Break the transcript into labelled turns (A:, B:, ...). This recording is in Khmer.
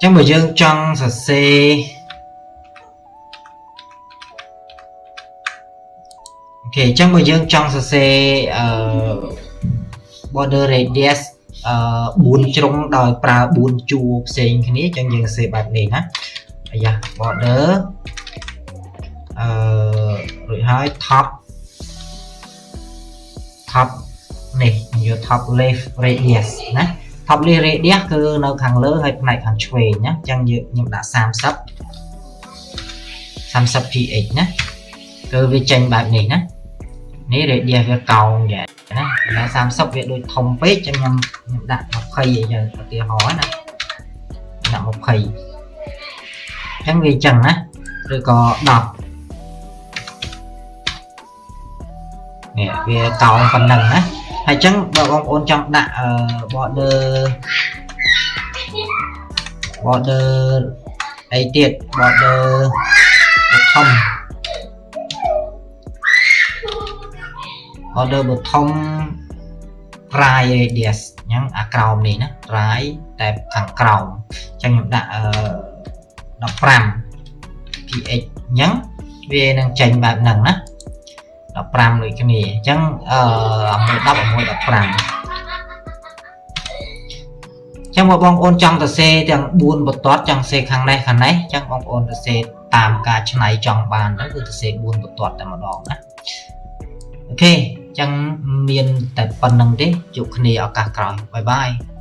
A: chẳng bởi dương trong sơ xe ok chẳng bởi dương trong sơ xe border radius 4 ជ្រុងដោយប្រើ4ជួរផ្សេងគ្នាចឹងយើងសេបែបនេះណាអាយ៉ា border រួចហើយ top នេះយក top left radius ណា top left radius គឺនៅខាងលើហើយផ្នែកខាងឆ្វេងណាចឹងខ្ញុំដាក់30 px ណាគឺវាចេញបែបនេះណានេះ radius វាកោងយ៉ាងណាតែ30វាដូចធំពេកចឹងខ្ញុំដាក់20ឲ្យយើងឧទាហរណ៍ណាដាក់20ចឹងវាចឹងណាឬក៏10នេះវាកោងប៉ុណ្ណឹងណាហើយចឹងបើបងប្អូនចង់ដាក់border អីទៀត border បឋម border បឋម right radius អញ្ចឹងអាក្រោមនេះណា right តែខាងក្រោមអញ្ចឹងខ្ញុំដាក់15 px អញ្ចឹងវានឹងចេញបែបហ្នឹងណា15ដូចគ្នាអញ្ចឹង10 11 15ចឹងបងប្អូនចង់សរសេរទាំង4បន្ទាត់ចង់សរសេរខាងនេះអញ្ចឹងបងប្អូនសរសេរតាមការច្នៃចង់បានទៅគឺសរសេរ4បន្ទាត់តែម្ដងណាអូខេអញ្ចឹងមានតែប៉ុណ្្នឹងទេជួបគ្នាឱកាសក្រោយបាយបាយ